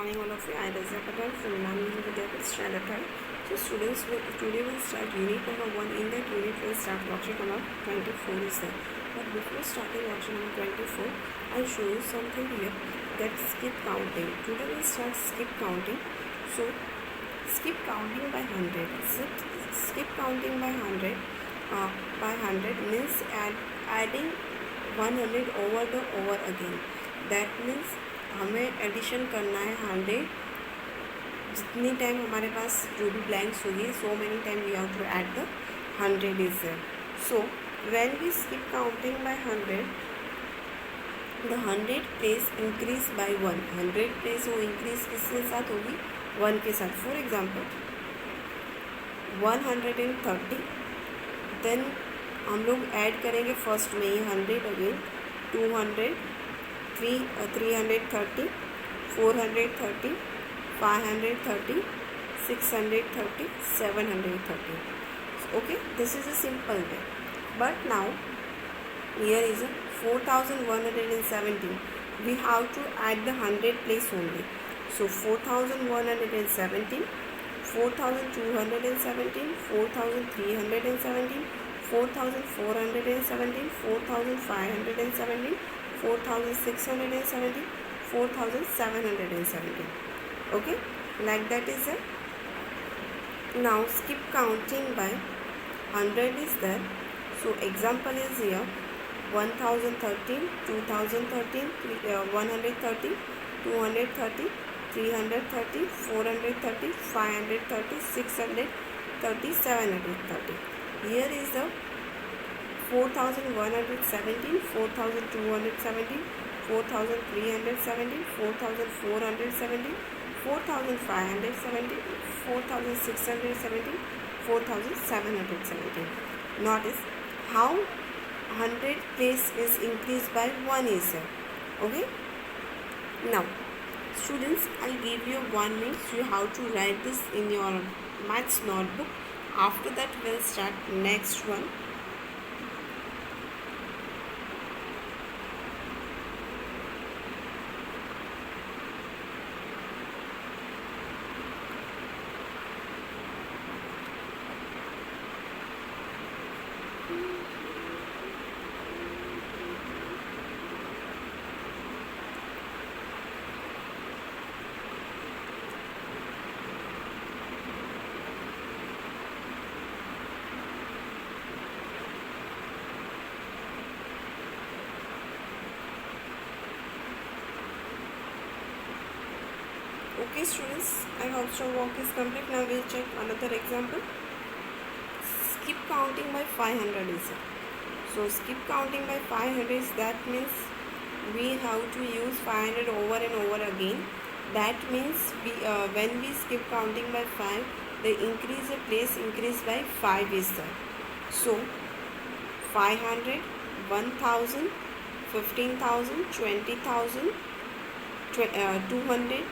morning all of you. I am Razia Patel from Management Vidyapith Standard 3rd. So students, today we'll start unit number 1. In that unit we'll start worksheet number 24 is there. But before starting worksheet number 24, I'll show you something here, that skip counting. Today we'll start skip counting. So skip counting by 100. Skip counting by 100 means adding 100 over again. That means हमें addition करना है 100 जितनी time हमारे पास जो भी blanks होगी, so many time we have to add the 100 is there. So when we skip counting by 100, the 100 place increase by 1. 100 place वो increase किसके साथ होगी? 1 के साथ. For example 130, then हम लोग ऐड करेंगे फर्स्ट में ही 100 again 200 330 430 530 630 730. Okay, this is a simple way. But now here is a 4117. We have to add the 100 place only. So 4117, 4217, 4317, 4417, 4517, 4617, 4717. Okay, like that is it. Now skip counting by 100 is there. So example is here 1013, 2013, 130, 230, 330, 430, 530, 630, 730. Here is the 4117, 4217, 4317, 4417, 4517, 4617, 4717. Notice how 100 place is increased by 1 is there. Okay. Now students, I'll give you 1 minute. So you have to write this in your maths notebook. After that we'll start next one. Okay students, I hope your work is complete. Now we'll check another example. Skip counting by 500 is it. So skip counting by 500 is, that means we have to use 500 over and over again. That means when we skip counting by 5, the place increase by 5 is there. So 500, 1000, 15,000, 20,000, 200,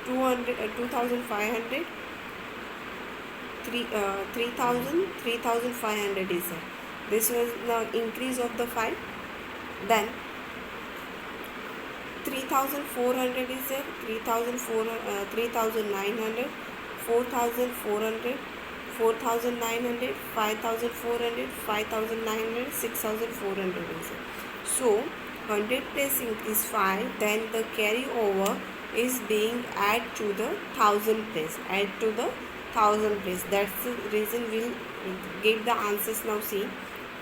2500, 3000, 3500 is there. This was the increase of the 5. Then 3400 is there, 3900, 4400, 4900, 5400, 5900, 6400 is there. So 100 place increase 5, then the carryover is being add to the 1000 place. Add to the 1000 place. That's the reason we'll get the answers now. See,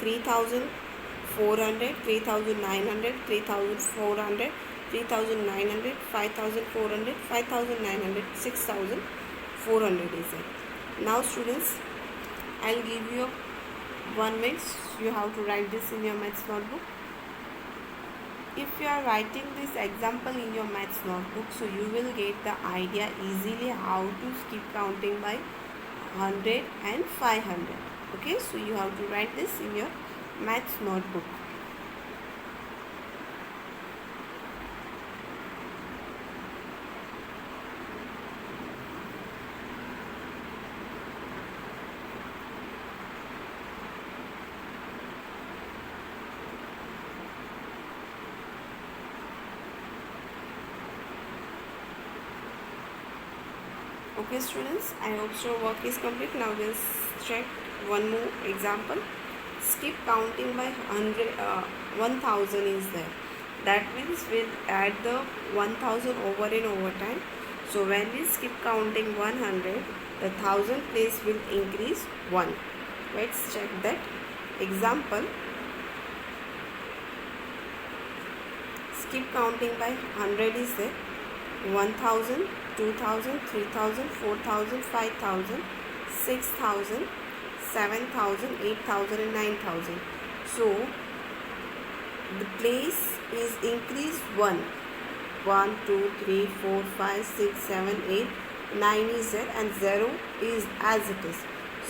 3400, 3900, 3400, 3900, 5400, 5900, 6400 is it. Now students, I'll give you 1 minute. You have to write this in your maths notebook. If you are writing this example in your maths notebook, so you will get the idea easily how to skip counting by 100 and 500. Okay, so you have to write this in your maths notebook. Okay students, I hope your work is complete. Now we'll check one more example. Skip counting by 1000 is there. That means we'll add the 1000 over and over time. So when we skip counting 100, the 1000 place will increase 1. Let's check that. Example, skip counting by 100 is there. 1000, 2000, 3000, 4000, 5000, 6000, 7000, 8000 and 9000. So the place is increased 1. 1, 2, 3, 4, 5, 6, 7, 8, 9 is there and 0 is as it is.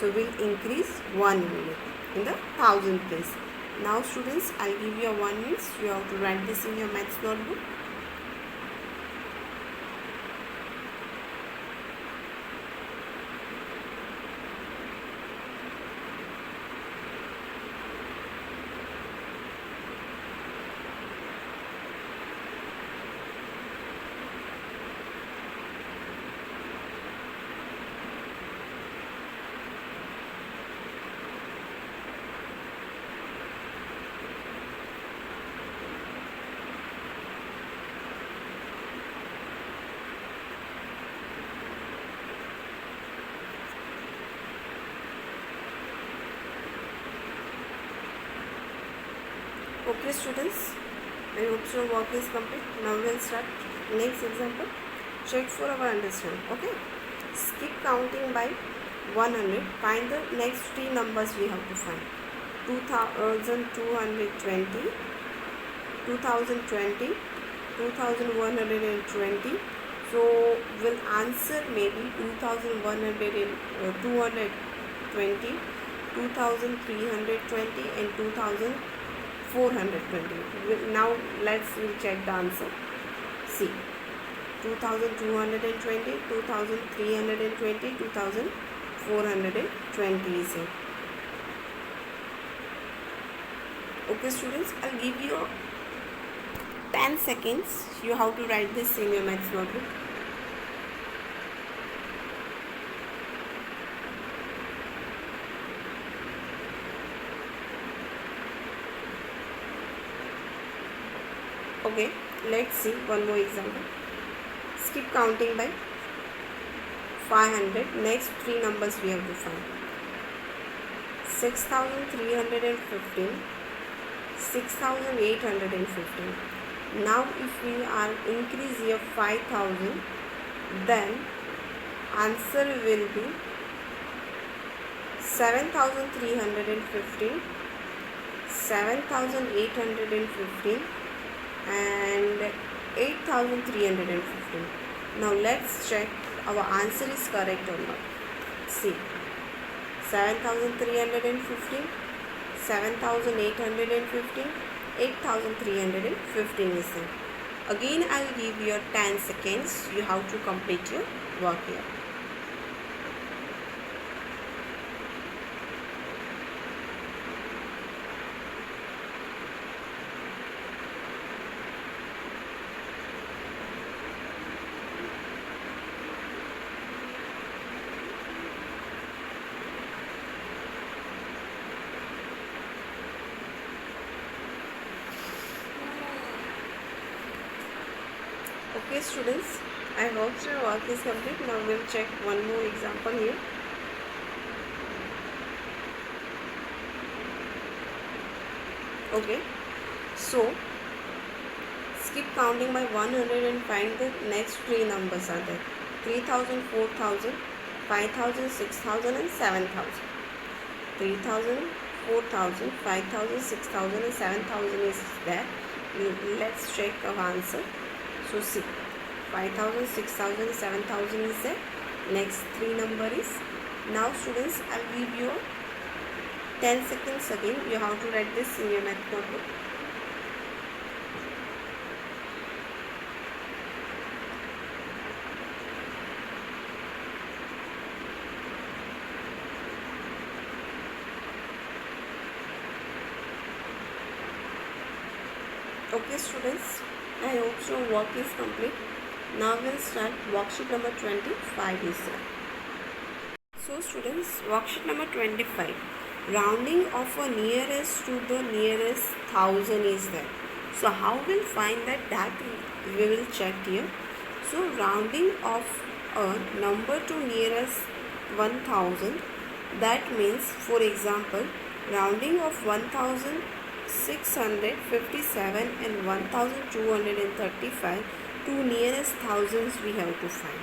So we'll increase 1 unit in the 1000 place. Now students, I'll give you a 1 minute. You have to write this in your maths notebook. Okay students, I hope your work is complete. Now we'll start next example. Check for our understanding. Okay. Skip counting by 100. Find the next 3 numbers we have to find. 2220, 2020, 2120. So we'll answer maybe 220, 2320 and 2420. Now we'll check the answer. See, 2220, 2320, 2420 is it. Okay students, I'll give you 10 seconds. You have to write this in your maths notebook. Okay, let's see one more example. Skip counting by 500. Next 3 numbers we have to find. 6315, 6815. Now if we are increase here 5000, then answer will be 7315, 7815 and 8315. Now let's check our answer is correct or not. See, 7315, 7815, 8315 is there. Again I will give you 10 seconds. You have to complete your work here. Okay students, I hope your work is complete. Now we'll check one more example here. Okay, so skip counting by 100 and find the next 3 numbers are there. 3000, 4000, 5000, 6000 and 7000. 3000, 4000, 5000, 6000 and 7000 is there. Let's check our answer. So see, 5000, 6000, 7000 is there. Next 3 number is. Now students, I'll give you 10 seconds again. You have to write this in your math notebook. Okay students, I hope your work is complete. Now we'll start worksheet number 25 is there. So students, worksheet number 25. Rounding of a nearest to the nearest thousand is there. So how we'll find that we will check here. So rounding of a number to nearest 1000, that means, for example, rounding of 1657 and 1235 to nearest thousands we have to find.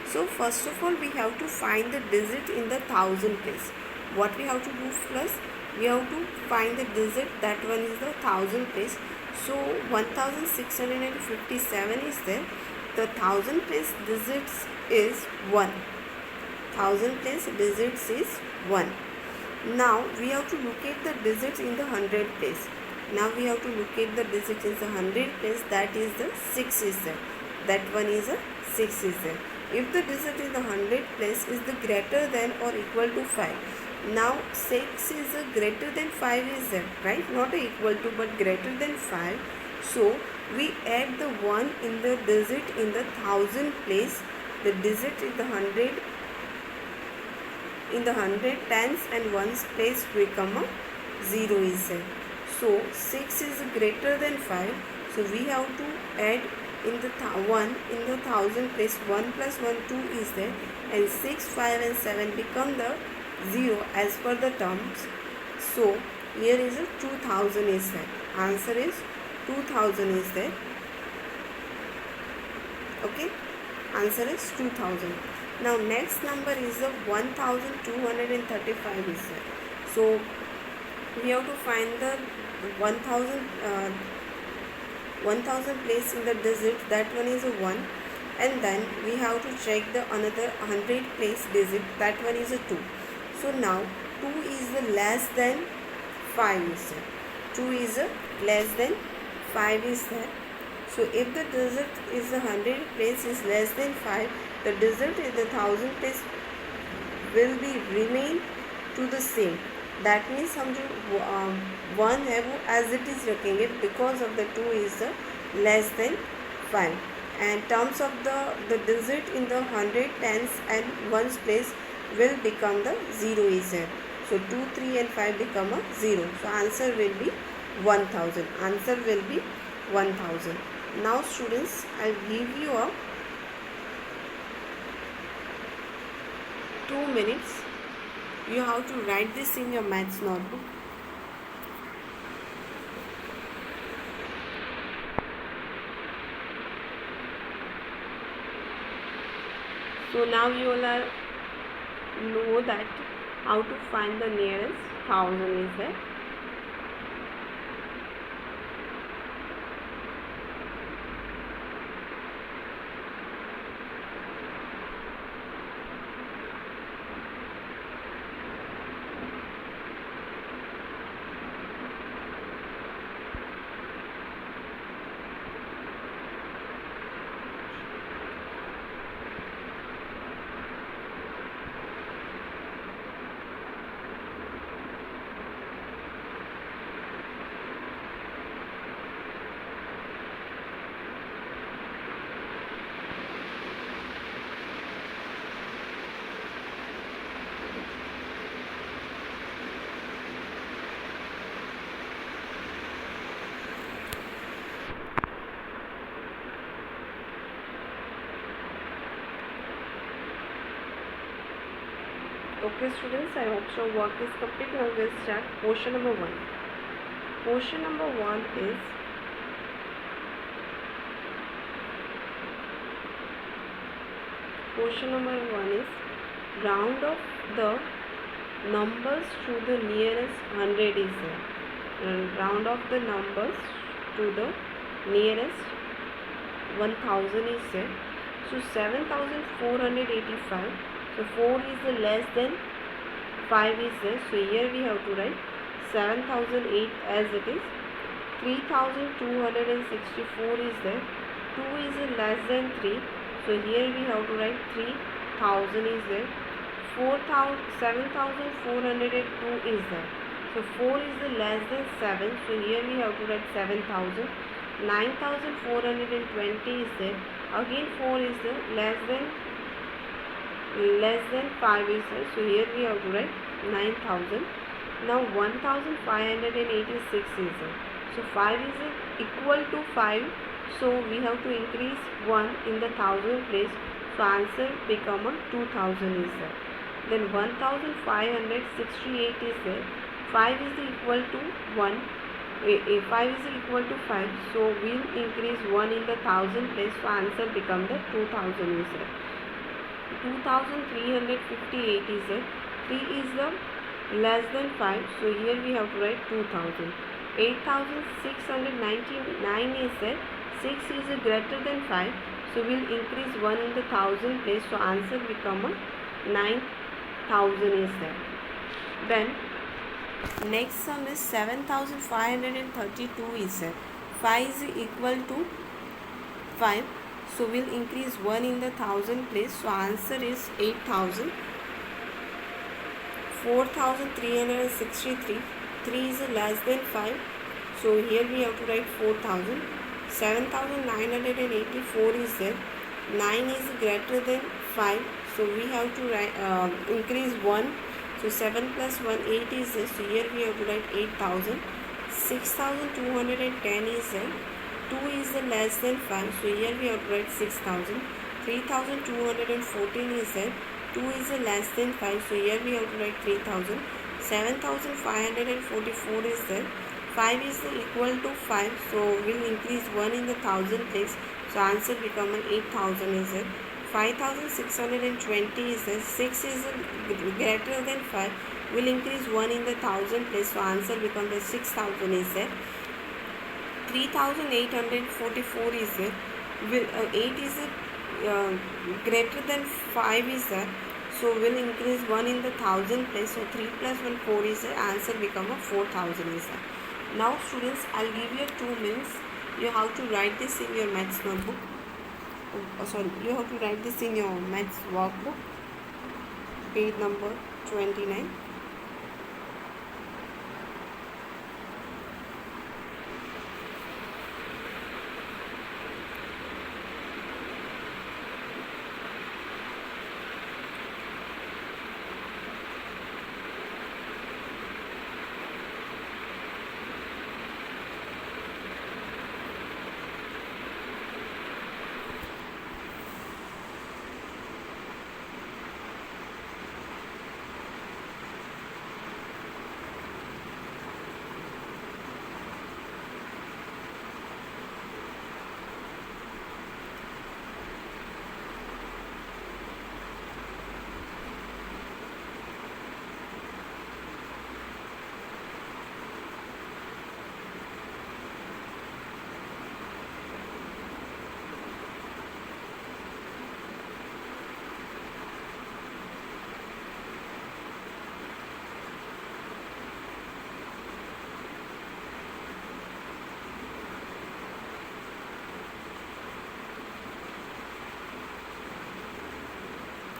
So first of all we have to find the digit in the thousand place. What we have to do first? We have to find the digit, that one is the thousand place. So 1657 is there. The thousand place digits is 1. Thousand place digits is 1. Now we have to locate the digits in the hundred place. Now we have to locate the digits in the hundred place, that is the 6 is there. That one is a 6 is there. If the digit in the hundred place is the greater than or equal to 5. Now 6 is a greater than 5 is there, right? Not a equal to but greater than 5. So we add the 1 in the digit in the thousand place. The digit in the hundred tens and ones place become a 0 is there. So 6 is greater than 5. So we have to add in the 1 in the thousand place. 1 plus 1 2 is there, and 6 5 and 7 become the 0 as per the terms. So here is a 2000 is there. Answer is 2000 is there. Okay, answer is 2000. Now next number is the 1235 is there. So we have to find the 1000 place in the digit, that one is a 1, and then we have to check the another 100 place digit, that one is a 2. So now 2 is the less than 5 is there. 2 is a less than 5 is there. So if the digit is the 100 place is less than 5, the digit in the 1000 place will be remain to the same. That means हम जो 1 है वो as it is रखेंगे, because of the 2 is less than 5. And terms of the digit in the 100 tens and ones place will become the 0 is there. So 2, 3 and 5 become a 0. So answer will be 1000. Answer will be 1000. Now students, I'll give you a 2 minutes. You have to write this in your maths notebook. So now you all know that how to find the nearest 1000 is there. Okay students, I hope so work is complete. Now we'll start portion number 1. Portion number 1 is round of the numbers to the nearest 100 is there. Round of the numbers to the nearest 1000 is there. So 7485. So 4 is the less than 5 is there. So here we have to write 7008 as it is. 3264 is there. 2 is less than 3. So here we have to write 3000 is there. 7402 is there. So 4 is less than 7. So here we have to write 7000. 9420 is there. Again 4 is the less than 5 is there. So here we have to write 9,000. Now 1,586 is there. So 5 is equal to 5. So we have to increase 1 in the thousand place. So answer become a 2,000 is there. Then 1,568 is there. 5 is equal to 1. 5 is equal to 5. So we'll increase 1 in the thousand place. So answer become the 2,000 is there. 2,358 is there. 3 is the less than 5. So here we have to write 2,000. 8,699 is there. 6 is greater than 5. So we'll increase 1 in the thousand place. So answer become a 9,000 is there. Then next sum is 7,532 is there. 5 is equal to 5. So we'll increase 1 in the thousand place. So answer is 8,000. 4,363. 3 is less than 5. So here we have to write 4,000. 7,984 is there. 9 is greater than 5. So we have to write, increase 1. So 7 plus 1, 8 is there. So here we have to write 8,000. 6,210 is there. 2 is less than 5. So here we have to write 6,000. 3,214 is there. 2 is less than 5. So here we have to write 3,000. 7,544 is there. 5 is equal to 5. So we'll increase 1 in the thousand place. So answer become 8,000 is there. 5,620 is there. 6 is greater than 5. We'll increase 1 in the thousand place. So answer become 6,000 is there. 3,844 is there. 8 is greater than 5 is there. So we'll increase 1 in the thousand place. So 3 plus 1, 4 is there. Answer become 4,000 is there. Now students, I'll give you 2 minutes. You have to write this in your maths notebook. You have to write this in your maths workbook, page number 29.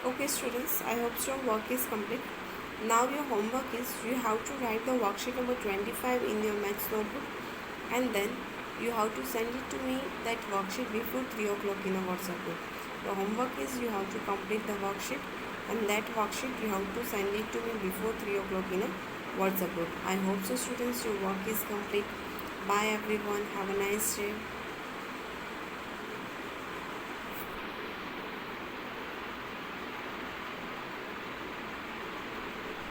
Okay students, I hope your work is complete. Now your homework is you have to write the worksheet number 25 in your maths notebook, and then you have to send it to me that worksheet before 3 o'clock in a WhatsApp group. The homework is you have to complete the worksheet, and that worksheet you have to send it to me before 3 o'clock in a WhatsApp group. I hope so students, your work is complete. Bye everyone, have a nice day.